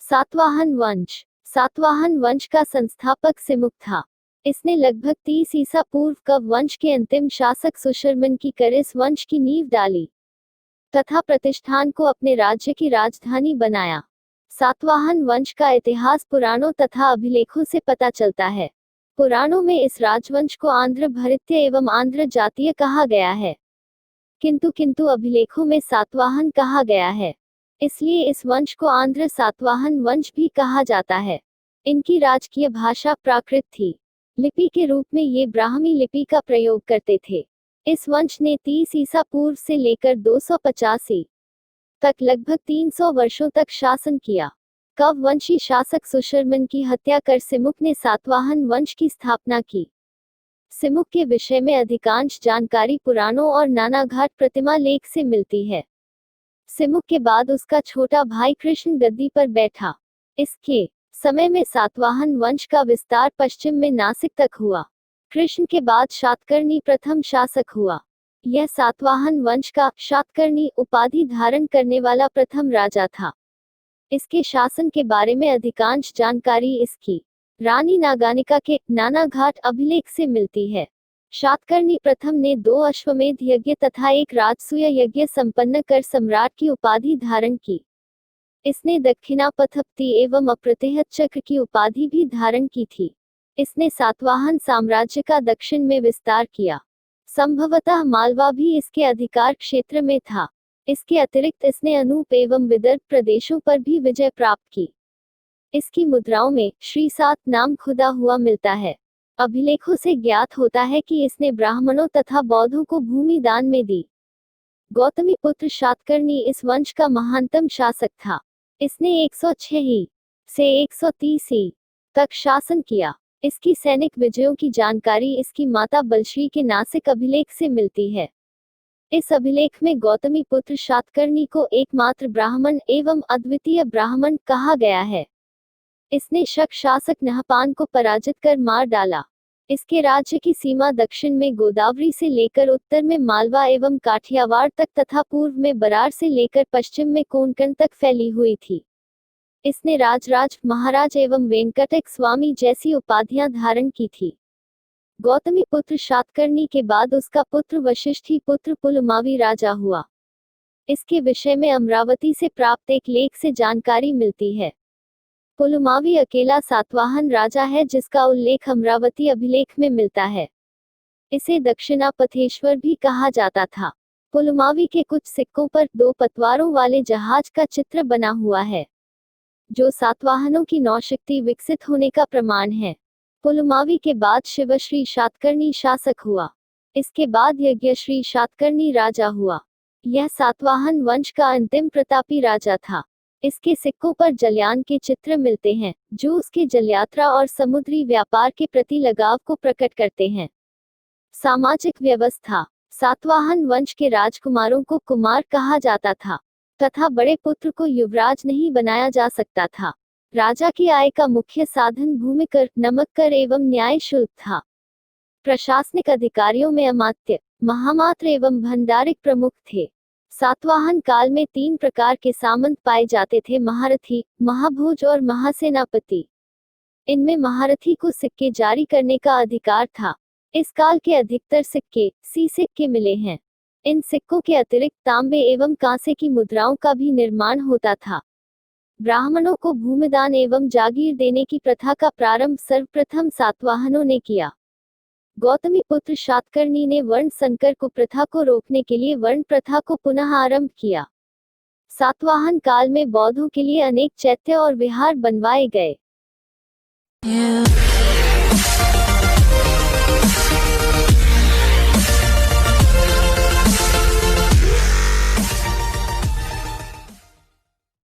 सातवाहन वंश। सातवाहन वंश का संस्थापक सिमुक था। इसने लगभग 30 ईसा पूर्व कव वंश के अंतिम शासक सुशर्मन की कर इस वंश की नींव डाली तथा प्रतिष्ठान को अपने राज्य की राजधानी बनाया। सातवाहन वंश का इतिहास पुराणों तथा अभिलेखों से पता चलता है। पुराणों में इस राजवंश को आंध्र भृत्य एवं आंध्र जातीय कहा गया है, किंतु अभिलेखों में सातवाहन कहा गया है, इसलिए इस वंश को आंध्र सातवाहन वंश भी कहा जाता है। इनकी राजकीय भाषा प्राकृत थी। लिपि के रूप में ये ब्राह्मी लिपि का प्रयोग करते थे। इस वंश ने 30 ईसा पूर्व से लेकर 285 तक लगभग 300 वर्षों तक शासन किया। कव वंशी शासक सुशर्मन की हत्या कर सिमुक ने सातवाहन वंश की स्थापना की। सिमुक के विषय में अधिकांश जानकारी पुराणों और नानाघाट प्रतिमा लेख से मिलती है। सिमुक के बाद उसका छोटा भाई कृष्ण गद्दी पर बैठा। इसके समय में सातवाहन वंश का विस्तार पश्चिम में नासिक तक हुआ। कृष्ण के बाद शातकर्णी प्रथम शासक हुआ। यह सातवाहन वंश का शातकर्णी उपाधि धारण करने वाला प्रथम राजा था। इसके शासन के बारे में अधिकांश जानकारी इसकी रानी नागानिका के नानाघाट अभिलेख से मिलती है। शातकर्णी प्रथम ने 2 अश्वमेध यज्ञ तथा 1 राजसूय यज्ञ संपन्न कर सम्राट की उपाधि धारण की। इसने दक्षिणापथपति एवं अप्रतिहत चक्र की उपाधि भी धारण की थी। इसने सातवाहन साम्राज्य का दक्षिण में विस्तार किया। संभवतः मालवा भी इसके अधिकार क्षेत्र में था। इसके अतिरिक्त इसने अनूप एवं विदर्भ प्रदेशों पर भी विजय प्राप्त की। इसकी मुद्राओं में श्री सात नाम खुदा हुआ मिलता है। अभिलेखों से ज्ञात होता है कि इसने ब्राह्मणों तथा बौद्धों को भूमि दान में दी। गौतमी पुत्र शातकर्णी इस वंश का महानतम शासक था। इसने 106 ही से 130 ही तक शासन किया। इसकी सैनिक विजयों की जानकारी इसकी माता बलश्री के नासिक अभिलेख से मिलती है। इस अभिलेख में गौतमी पुत्र शातकर्णी को एकमात्र ब्राह्मण एवं अद्वितीय ब्राह्मण कहा गया है। इसने शक शासक नहपान को पराजित कर मार डाला। इसके राज्य की सीमा दक्षिण में गोदावरी से लेकर उत्तर में मालवा एवं काठियावाड़ तक तथा पूर्व में बरार से लेकर पश्चिम में कोंकण तक फैली हुई थी। इसने राजराज, महाराज एवं वेंकटक स्वामी जैसी उपाधियां धारण की थी। गौतमी पुत्र शातकर्णी के बाद उसका पुत्र वशिष्ठी पुत्र पुलमावी राजा हुआ। इसके विषय में अमरावती से प्राप्त एक लेख से जानकारी मिलती है। पुलमावी अकेला सातवाहन राजा है जिसका उल्लेख अमरावती अभिलेख में मिलता है। इसे दक्षिणापथेश्वर भी कहा जाता था। पुलमावी के कुछ सिक्कों पर 2 पतवारों वाले जहाज का चित्र बना हुआ है, जो सातवाहनों की नौशक्ति विकसित होने का प्रमाण है। पुलमावी के बाद शिवश्री शातकर्णी शासक हुआ। इसके बाद यज्ञश्री शातकर्णी राजा हुआ। यह सातवाहन वंश का अंतिम प्रतापी राजा था। इसके सिक्कों पर जलयान के चित्र मिलते हैं, जो उसके जलयात्रा और समुद्री व्यापार के प्रति लगाव को प्रकट करते हैं। सामाजिक व्यवस्था। सातवाहन वंश के राजकुमारों को कुमार कहा जाता था तथा बड़े पुत्र को युवराज नहीं बनाया जा सकता था। राजा की आय का मुख्य साधन भूमि कर, नमक कर एवं न्याय शुल्क था। प्रशासनिक अधिकारियों में अमात्य, महामात्र एवं भंडारिक प्रमुख थे। सातवाहन काल में 3 प्रकार के सामंत पाए जाते थे: महारथी, महाभोज और महासेनापति। इनमें महारथी को सिक्के जारी करने का अधिकार था। इस काल के अधिकतर सिक्के सिक्के मिले हैं। इन सिक्कों के अतिरिक्त तांबे एवं कांसे की मुद्राओं का भी निर्माण होता था। ब्राह्मणों को भूमिदान एवं जागीर देने की प्रथा का प्रारंभ सर्वप्रथम सातवाहनों ने किया। गौतमी पुत्र शातकर्णी ने वर्ण संकर कुप्रथा को रोकने के लिए वर्ण प्रथा को पुनः आरंभ किया। सातवाहन काल में बौद्धों के लिए अनेक चैत्य और विहार बनवाए गए।